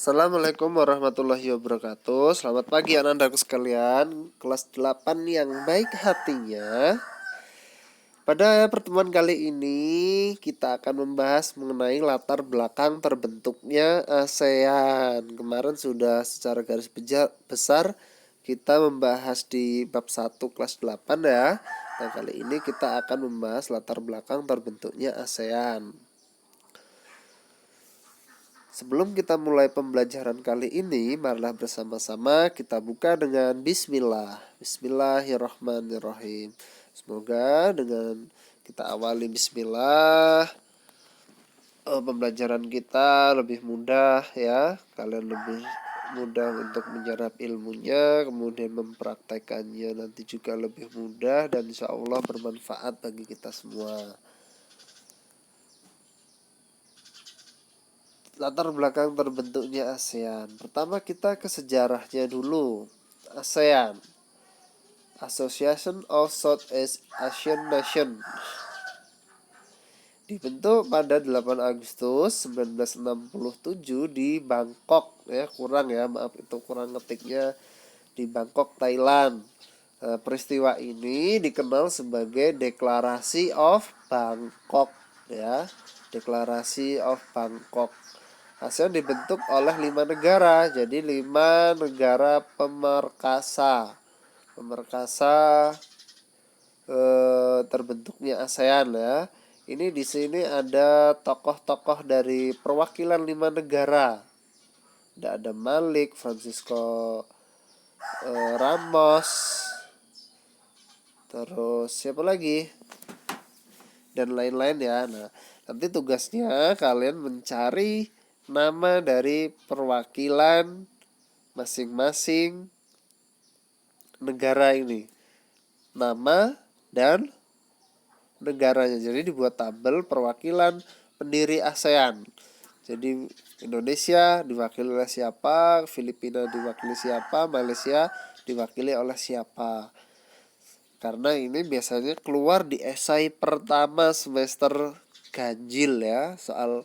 Assalamualaikum warahmatullahi wabarakatuh. Selamat pagi anak-anakku sekalian, kelas 8 yang baik hatinya. Pada pertemuan kali ini kita akan membahas mengenai latar belakang terbentuknya ASEAN. Kemarin sudah secara garis besar kita membahas di bab 1 kelas 8 ya. Nah, kali ini kita akan membahas latar belakang terbentuknya ASEAN. Sebelum kita mulai pembelajaran kali ini, marilah bersama-sama kita buka dengan Bismillah. Bismillahirrahmanirrahim. Semoga dengan kita awali Bismillah, pembelajaran kita lebih mudah ya. Kalian lebih mudah untuk menyerap ilmunya, kemudian mempraktekannya nanti juga lebih mudah dan insya Allah bermanfaat bagi kita semua. Latar belakang terbentuknya ASEAN. Pertama kita ke sejarahnya dulu. ASEAN, Association of Southeast Asian Nations, dibentuk pada 8 Agustus 1967 di Bangkok ya, maaf itu kurang ngetiknya, di Bangkok, Thailand. Peristiwa ini dikenal sebagai Deklarasi of Bangkok ya, Deklarasi of Bangkok. ASEAN dibentuk oleh 5 negara, jadi 5 negara pemerkasa terbentuknya ASEAN ya. Ini di sini ada tokoh-tokoh dari perwakilan 5 negara. Ada Malik, Francisco Ramos, terus siapa lagi, dan lain-lain ya. Nah, nanti tugasnya kalian mencari nama dari perwakilan masing-masing negara ini, nama dan negaranya. Jadi dibuat tabel perwakilan pendiri ASEAN. Jadi Indonesia diwakili oleh siapa, Filipina diwakili siapa, Malaysia diwakili oleh siapa. Karena ini biasanya keluar di esai pertama semester ganjil ya, soal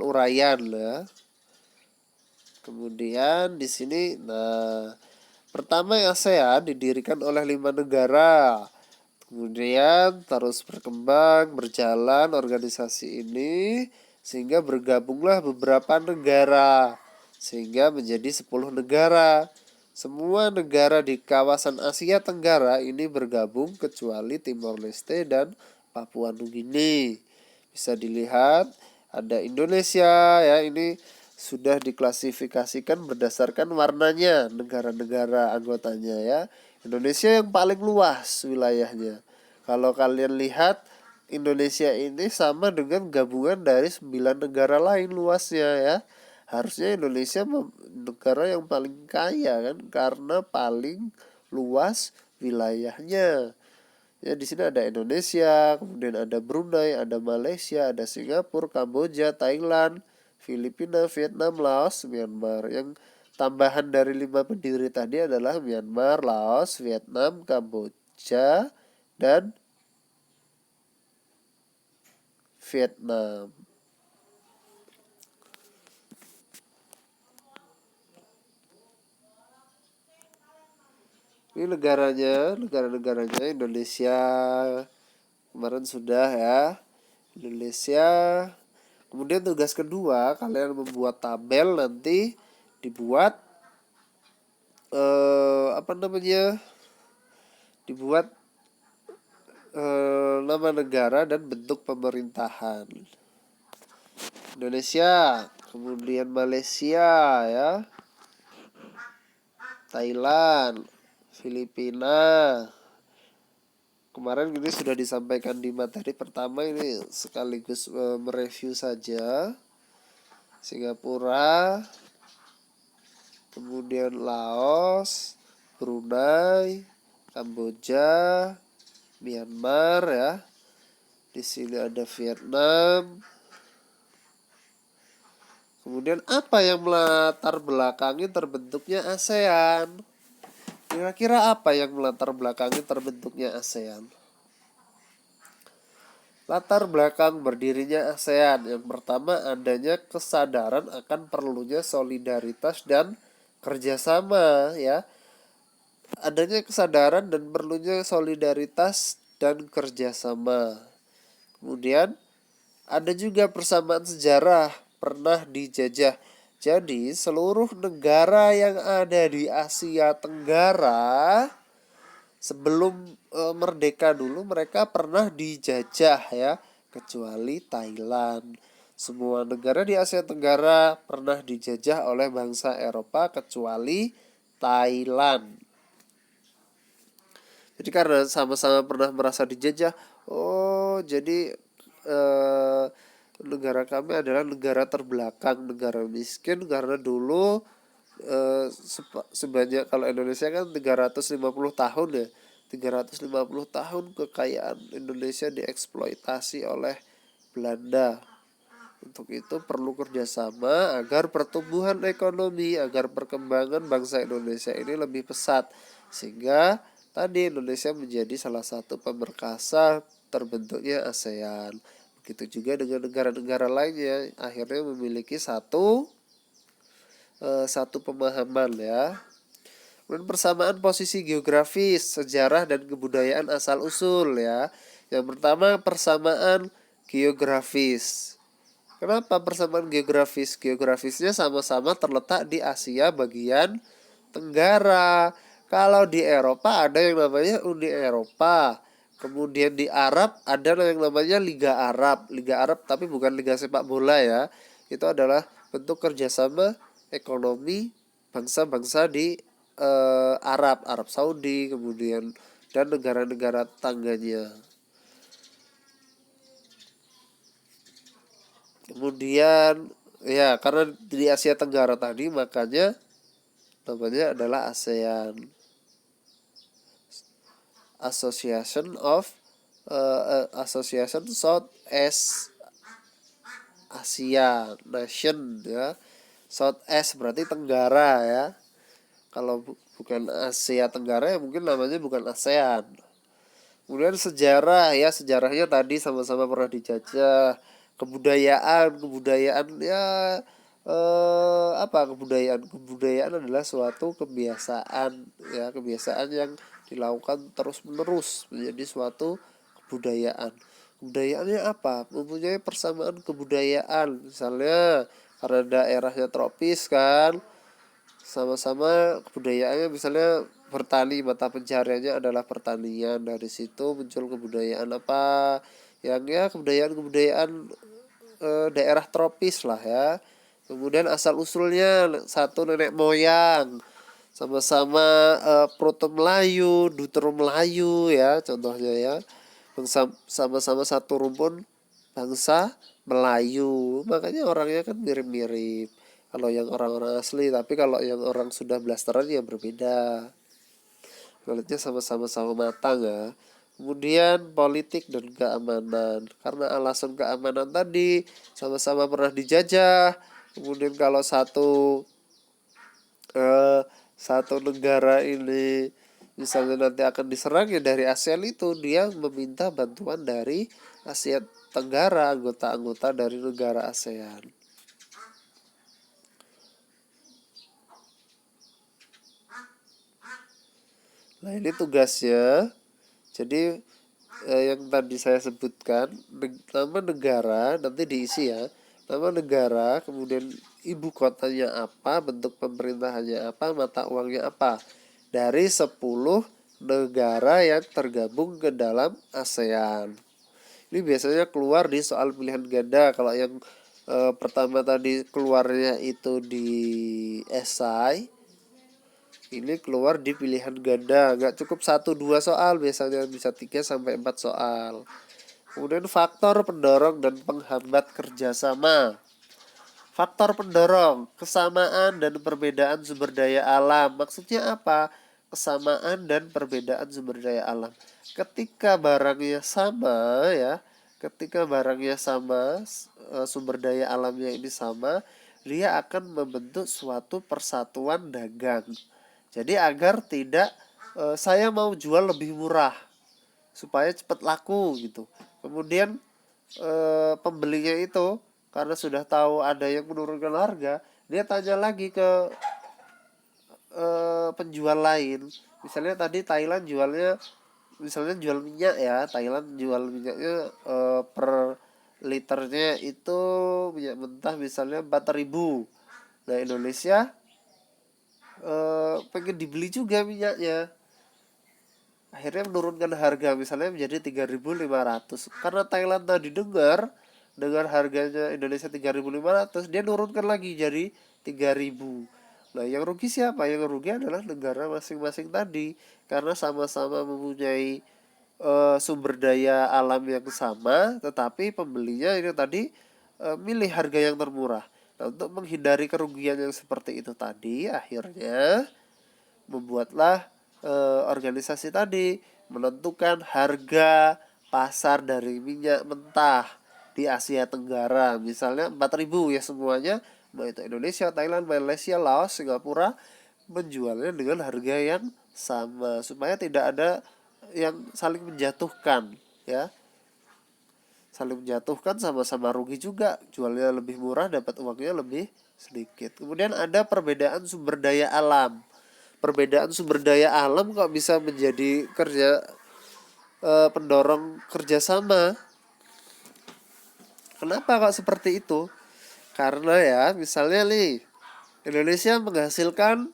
uraian ya. Kemudian di sini, pertama ASEAN didirikan oleh 5 negara. Kemudian terus berkembang, berjalan organisasi ini sehingga bergabunglah beberapa negara sehingga menjadi 10 negara. Semua negara di kawasan Asia Tenggara ini bergabung kecuali Timor Leste dan Papua Nugini. Bisa dilihat ada Indonesia ya, ini sudah diklasifikasikan berdasarkan warnanya negara-negara anggotanya ya. Indonesia yang paling luas wilayahnya. Kalau kalian lihat, Indonesia ini sama dengan gabungan dari 9 negara lain luasnya ya. Harusnya Indonesia negara yang paling kaya kan, karena paling luas wilayahnya. Ya, di sini ada Indonesia, kemudian ada Brunei, ada Malaysia, ada Singapura, Kamboja, Thailand, Filipina, Vietnam, Laos, Myanmar. Yang tambahan dari 5 pendiri tadi adalah Myanmar, Laos, Vietnam, Kamboja, dan Vietnam. Ini negara-negaranya Indonesia kemarin sudah ya. Indonesia. Kemudian tugas kedua, kalian membuat tabel, nanti dibuat dibuat nama negara dan bentuk pemerintahan. Indonesia, kemudian Malaysia ya, Thailand, Filipina. Kemarin ini sudah disampaikan di materi pertama, ini sekaligus mereview saja. Singapura, kemudian Laos, Brunei, Kamboja, Myanmar ya. Di sini ada Vietnam. Kemudian apa yang melatar belakangi terbentuknya ASEAN? Kira-kira apa yang melatar belakangi terbentuknya ASEAN? Latar belakang berdirinya ASEAN, yang pertama adanya kesadaran akan perlunya solidaritas dan kerjasama, ya. Adanya kesadaran dan perlunya solidaritas dan kerjasama. Kemudian ada juga persamaan sejarah, pernah dijajah. Jadi seluruh negara yang ada di Asia Tenggara sebelum merdeka dulu mereka pernah dijajah, ya, kecuali Thailand. Semua negara di Asia Tenggara pernah dijajah oleh bangsa Eropa kecuali Thailand. Jadi karena sama-sama pernah merasa dijajah, oh jadi eh, negara kami adalah negara terbelakang, negara miskin karena dulu sebanyak, kalau Indonesia kan 350 tahun, ya. 350 tahun kekayaan Indonesia dieksploitasi oleh Belanda. Untuk itu perlu kerjasama agar pertumbuhan ekonomi, agar perkembangan bangsa Indonesia ini lebih pesat. Sehingga tadi Indonesia menjadi salah satu pemerkasa terbentuknya ASEAN. Begitu juga dengan negara-negara lainnya, akhirnya memiliki satu pemahaman, ya. Kemudian persamaan posisi geografis, sejarah dan kebudayaan asal usul, ya. Yang pertama persamaan geografis. Kenapa persamaan geografis? Geografisnya sama-sama terletak di Asia bagian Tenggara. Kalau di Eropa ada yang namanya Uni Eropa. Kemudian di Arab ada yang namanya Liga Arab. Liga Arab tapi bukan liga sepak bola, ya. Itu adalah bentuk kerjasama ekonomi bangsa-bangsa di Arab, Arab Saudi, kemudian dan negara-negara tangganya. Kemudian, ya, karena di Asia Tenggara tadi makanya namanya adalah ASEAN, Association South East Asia Nation, ya. South East berarti Tenggara, ya. Kalau bukan Asia Tenggara ya mungkin namanya bukan ASEAN. Kemudian sejarah, ya, sejarahnya tadi sama-sama pernah dijajah. Kebudayaan ya, apa kebudayaan? Kebudayaan adalah suatu kebiasaan, ya, kebiasaan yang dilakukan terus-menerus menjadi suatu kebudayaan. Kebudayaannya apa? Mempunyai persamaan kebudayaan. Misalnya karena daerahnya tropis kan, sama-sama kebudayaannya misalnya bertani, mata pencariannya adalah pertanian. Dari situ muncul kebudayaan apa, yang, ya, kebudayaan daerah tropis lah, ya. Kemudian asal usulnya satu nenek moyang, sama-sama Proto Melayu, Dutro Melayu, ya, contohnya, ya. Sama-sama satu rumpun bangsa Melayu, makanya orangnya kan mirip-mirip kalau yang orang-orang asli, tapi kalau yang orang sudah blasteran ya berbeda. Kulitnya sama-sama sama matang, ya. Kemudian politik dan keamanan, karena alasan keamanan tadi sama-sama pernah dijajah. Kemudian kalau satu negara ini misalnya nanti akan diserang, ya dari ASEAN itu dia meminta bantuan dari Asia Tenggara, anggota-anggota dari negara ASEAN. Nah, ini tugasnya. Jadi yang tadi saya sebutkan, nama negara nanti diisi, ya. Nama negara, kemudian ibu kotanya apa, bentuk pemerintahannya apa, mata uangnya apa. Dari 10 negara yang tergabung ke dalam ASEAN. Ini biasanya keluar di soal pilihan ganda. Kalau yang pertama tadi keluarnya itu di esai, ini keluar di pilihan ganda. Nggak cukup 1-2 soal, biasanya bisa 3-4 soal. Kemudian faktor pendorong dan penghambat kerjasama. Faktor pendorong, kesamaan dan perbedaan sumber daya alam. Maksudnya apa? Kesamaan dan perbedaan sumber daya alam. Ketika barangnya sama, ya, ketika barangnya sama, sumber daya alamnya ini sama, dia akan membentuk suatu persatuan dagang. Jadi agar tidak saya mau jual lebih murah supaya cepat laku gitu. Kemudian pembelinya itu, karena sudah tahu ada yang menurunkan harga, dia tanya lagi ke penjual lain. Misalnya tadi Thailand jualnya, misalnya jual minyak ya, Thailand jual minyaknya per liternya itu minyak mentah misalnya 4.000. Nah Indonesia pengen dibeli juga minyaknya, akhirnya menurunkan harga misalnya menjadi 3.500. Karena Thailand tadi dengar harganya Indonesia 3.500, dia nurunkan lagi jadi 3.000. Nah yang rugi siapa? Yang rugi adalah negara masing-masing tadi, karena sama-sama mempunyai sumber daya alam yang sama, tetapi pembelinya ini tadi milih harga yang termurah. Nah untuk menghindari kerugian yang seperti itu tadi, akhirnya membuatlah organisasi tadi menentukan harga pasar dari minyak mentah di Asia Tenggara. Misalnya 4.000 ya semuanya, mau itu Indonesia, Thailand, Malaysia, Laos, Singapura, menjualnya dengan harga yang sama supaya tidak ada yang saling menjatuhkan ya. Saling menjatuhkan, sama-sama rugi juga, jualnya lebih murah dapat uangnya lebih sedikit. Kemudian ada perbedaan sumber daya alam. Perbedaan sumber daya alam kok bisa menjadi pendorong kerjasama. Kenapa kok seperti itu? Karena ya misalnya nih, Indonesia menghasilkan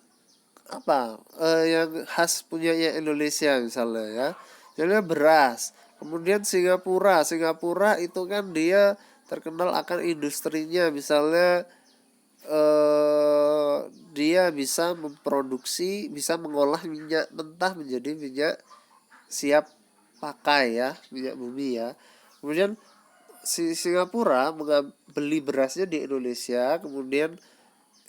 apa yang khas punyanya Indonesia misalnya ya, misalnya beras. Kemudian Singapura itu kan dia terkenal akan industrinya, misalnya dia bisa memproduksi, bisa mengolah minyak mentah menjadi minyak siap pakai ya, minyak bumi ya. Kemudian si Singapura beli berasnya di Indonesia, kemudian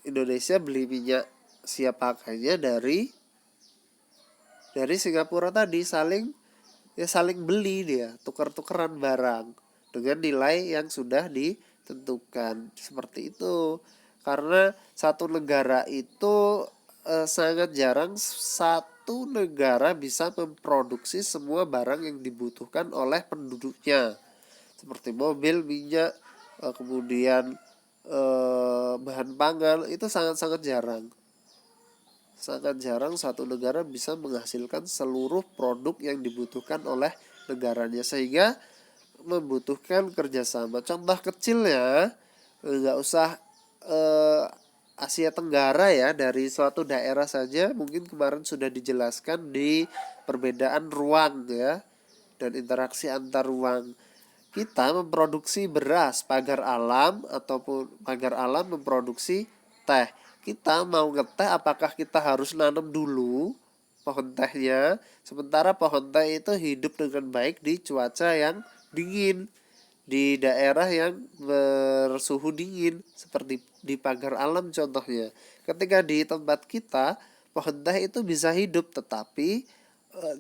Indonesia beli minyak siap pakainya dari Singapura tadi, saling beli, dia tukar-tukaran barang dengan nilai yang sudah ditentukan seperti itu. Karena satu negara itu sangat jarang satu negara bisa memproduksi semua barang yang dibutuhkan oleh penduduknya, seperti mobil, minyak, kemudian bahan pangan, itu sangat-sangat jarang. Sangat jarang satu negara bisa menghasilkan seluruh produk yang dibutuhkan oleh negaranya, sehingga membutuhkan kerjasama. Contoh kecilnya, nggak usah Asia Tenggara ya, dari suatu daerah saja mungkin kemarin sudah dijelaskan di perbedaan ruang ya, dan interaksi antar ruang. Kita memproduksi beras, pagar alam ataupun pagar alam memproduksi teh. Kita mau ngeteh, apakah kita harus nanam dulu pohon tehnya, sementara pohon teh itu hidup dengan baik di cuaca yang dingin, di daerah yang bersuhu dingin, seperti di pagar alam contohnya. Ketika di tempat kita pohon teh itu bisa hidup, tetapi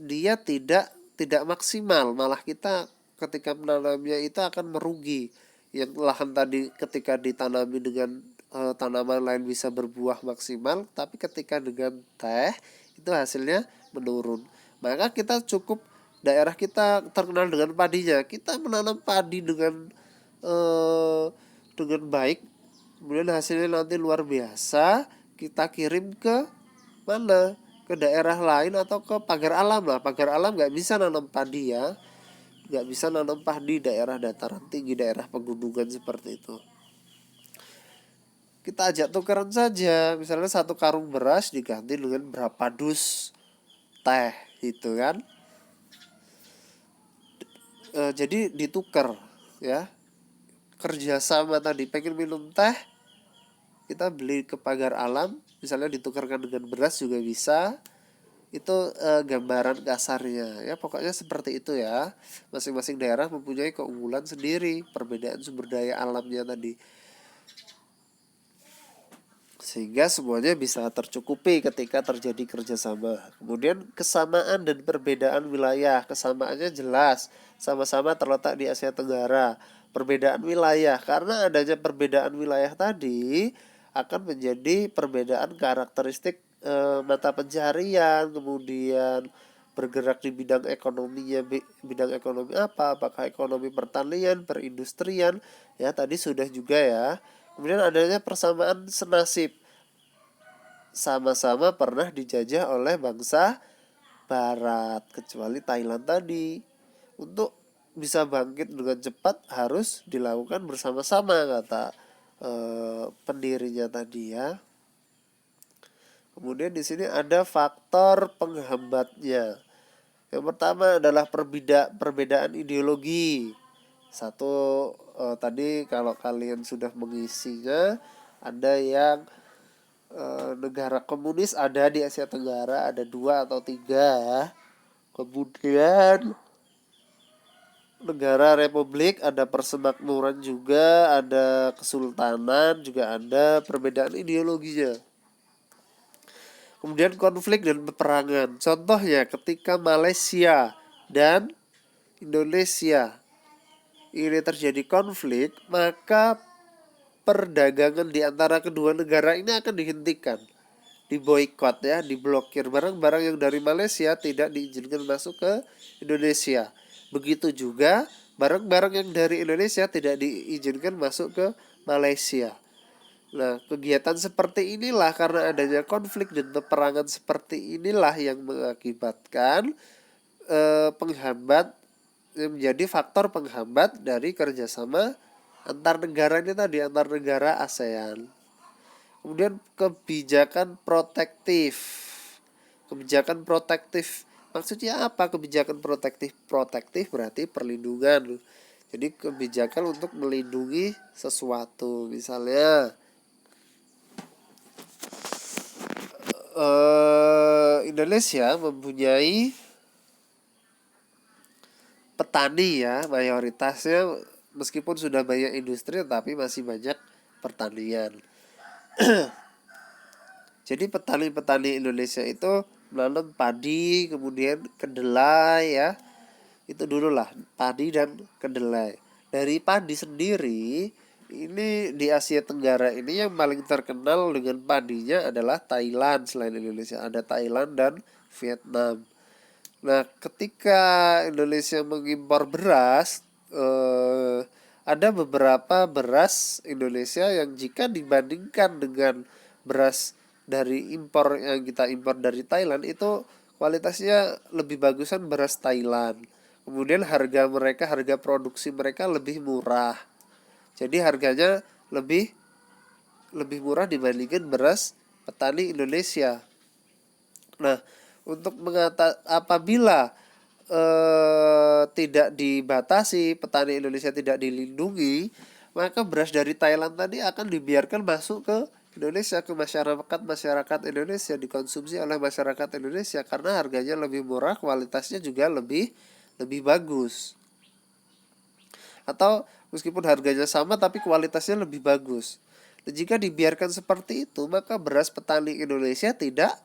dia tidak maksimal, malah kita ketika menanamnya itu akan merugi. Yang lahan tadi ketika ditanami dengan tanaman lain bisa berbuah maksimal, tapi ketika dengan teh itu hasilnya menurun. Maka kita cukup, daerah kita terkenal dengan padinya, kita menanam padi eh, dengan baik, kemudian hasilnya nanti luar biasa, kita kirim ke mana, ke daerah lain atau ke pagar alam lah. Pagar alam nggak bisa nanam padi ya, nggak bisa nanam padi daerah dataran tinggi, daerah pegunungan seperti itu. Kita ajak tukeran saja, misalnya satu karung beras diganti dengan berapa dus teh gitu kan. Jadi ditukar ya, kerjasama tadi. Pengen minum teh, kita beli ke pagar alam, misalnya ditukarkan dengan beras juga bisa. Itu gambaran kasarnya ya, pokoknya seperti itu ya. Masing-masing daerah mempunyai keunggulan sendiri, perbedaan sumber daya alamnya tadi, sehingga semuanya bisa tercukupi ketika terjadi kerjasama. Kemudian kesamaan dan perbedaan wilayah, kesamaannya jelas, sama-sama terletak di Asia Tenggara. Perbedaan wilayah, karena adanya perbedaan wilayah tadi akan menjadi perbedaan karakteristik mata pencaharian, kemudian bergerak di bidang ekonominya, bidang ekonomi apa, apakah ekonomi pertanian, perindustrian, ya tadi sudah juga ya. Kemudian adanya persamaan senasib, sama-sama pernah dijajah oleh bangsa Barat, kecuali Thailand tadi. Untuk bisa bangkit dengan cepat harus dilakukan bersama-sama, kata pendirinya tadi ya. Kemudian di sini ada faktor penghambatnya. Yang pertama adalah perbedaan ideologi. Satu, tadi kalau kalian sudah mengisinya, ada yang negara komunis ada di Asia Tenggara, ada 2 atau 3 ya. Kemudian negara republik, ada persemakmuran juga, ada kesultanan juga, ada perbedaan ideologinya. Kemudian konflik dan peperangan. Contohnya ketika Malaysia dan Indonesia ini terjadi konflik, maka perdagangan di antara kedua negara ini akan dihentikan, diboikot ya, diblokir. Barang-barang yang dari Malaysia tidak diizinkan masuk ke Indonesia. Begitu juga barang-barang yang dari Indonesia tidak diizinkan masuk ke Malaysia. Nah, kegiatan seperti inilah, karena adanya konflik dan peperangan seperti inilah yang mengakibatkan penghambat, yang menjadi faktor penghambat dari kerjasama antar negara ini tadi, antar negara ASEAN. Kemudian kebijakan protektif. Kebijakan protektif maksudnya apa? Kebijakan protektif berarti perlindungan. Jadi kebijakan untuk melindungi sesuatu. Misalnya Indonesia mempunyai petani ya, mayoritasnya meskipun sudah banyak industri tapi masih banyak pertanian. Jadi petani-petani Indonesia itu menanam padi, kemudian kedelai ya. Itu dulu lah, padi dan kedelai. Dari padi sendiri, ini di Asia Tenggara ini yang paling terkenal dengan padinya adalah Thailand. Selain Indonesia ada Thailand dan Vietnam. Nah, ketika Indonesia mengimpor beras, ada beberapa beras Indonesia yang jika dibandingkan dengan beras dari impor yang kita impor dari Thailand, itu kualitasnya lebih bagusan beras Thailand. Kemudian harga produksi mereka lebih murah. Jadi harganya lebih murah dibandingkan beras petani Indonesia. Nah, untuk apabila tidak dibatasi, petani Indonesia tidak dilindungi, maka beras dari Thailand tadi akan dibiarkan masuk ke Indonesia, ke masyarakat Indonesia, dikonsumsi oleh masyarakat Indonesia karena harganya lebih murah, kualitasnya juga lebih bagus. Atau meskipun harganya sama tapi kualitasnya lebih bagus. Dan jika dibiarkan seperti itu, maka beras petani Indonesia tidak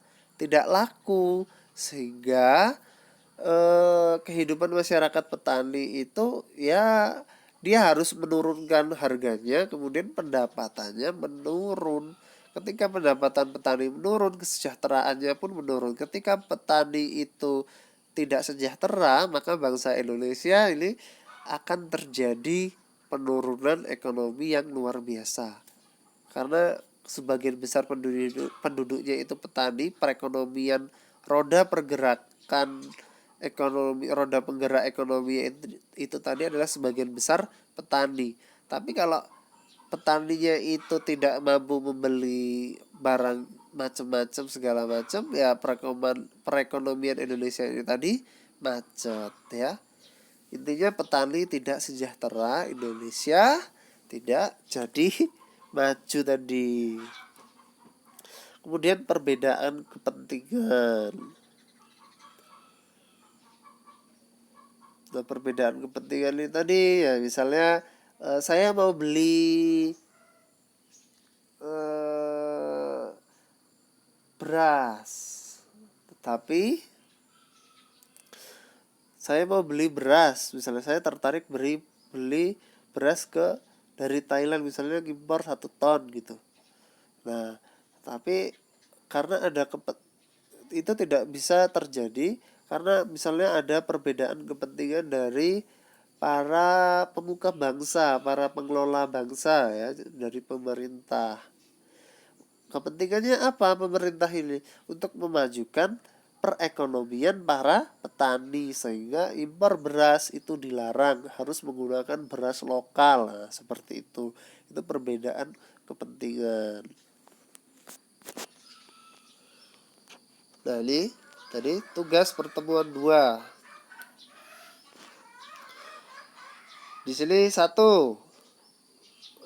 laku, sehingga kehidupan masyarakat petani itu ya dia harus menurunkan harganya, kemudian pendapatannya menurun. Ketika pendapatan petani menurun, kesejahteraannya pun menurun. Ketika petani itu tidak sejahtera, maka bangsa Indonesia ini akan terjadi penurunan ekonomi yang luar biasa. Karena sebagian besar penduduknya itu petani, perekonomian, roda penggerak ekonomi itu tadi adalah sebagian besar petani. Tapi kalau petaninya itu tidak mampu membeli barang macam-macam, segala macam, ya perekonomian Indonesia ini tadi macet ya. Intinya petani tidak sejahtera, Indonesia tidak jadi maju tadi. Kemudian perbedaan kepentingan. Nah, perbedaan kepentingan ini tadi ya, misalnya saya mau beli beras, tetapi saya mau beli beras, misalnya saya tertarik beli beras dari Thailand, misalnya impor 1 ton gitu. Nah, tapi karena itu tidak bisa terjadi Karena misalnya ada perbedaan kepentingan dari para pemuka bangsa, para pengelola bangsa ya, dari pemerintah. Kepentingannya apa pemerintah ini? Untuk memajukan perekonomian para petani, sehingga impor beras itu dilarang, harus menggunakan beras lokal. Nah, seperti itu perbedaan kepentingan. Nah, ini tadi tugas pertemuan 2. Di sini 1,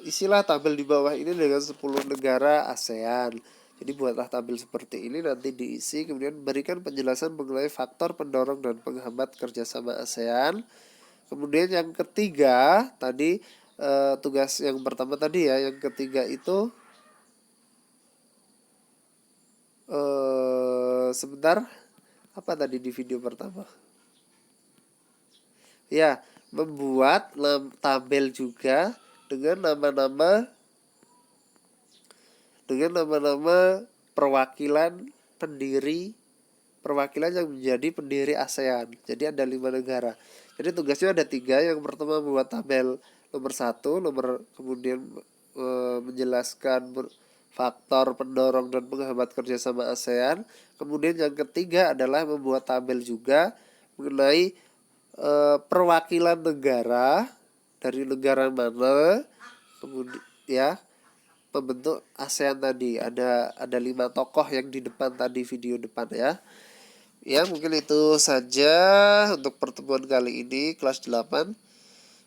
isilah tabel di bawah ini dengan 10 negara ASEAN. Jadi buatlah tabel seperti ini, nanti diisi, kemudian berikan penjelasan mengenai faktor pendorong dan penghambat kerjasama ASEAN. Kemudian yang ketiga tadi, tugas yang pertama tadi ya, yang ketiga itu sebentar, apa tadi di video pertama? Ya, membuat tabel juga dengan nama-nama perwakilan yang menjadi pendiri ASEAN. Jadi ada 5 negara. Jadi tugasnya ada 3. Yang pertama membuat tabel nomor 1, kemudian menjelaskan faktor pendorong dan penghambat kerjasama ASEAN. Kemudian yang ketiga adalah membuat tabel juga mengenai perwakilan negara, dari negara mana, kemudian ya membentuk ASEAN tadi. Ada 5 tokoh yang di depan tadi, video depan ya. Ya, mungkin itu saja untuk pertemuan kali ini kelas 8.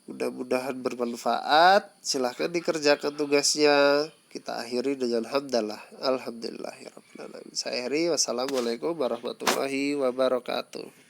Mudah-mudahan bermanfaat. Silahkan dikerjakan tugasnya. Kita akhiri dengan hamdalah. Alhamdulillahirrahmanirrahim. Saya akhiri. Wassalamualaikum warahmatullahi wabarakatuh.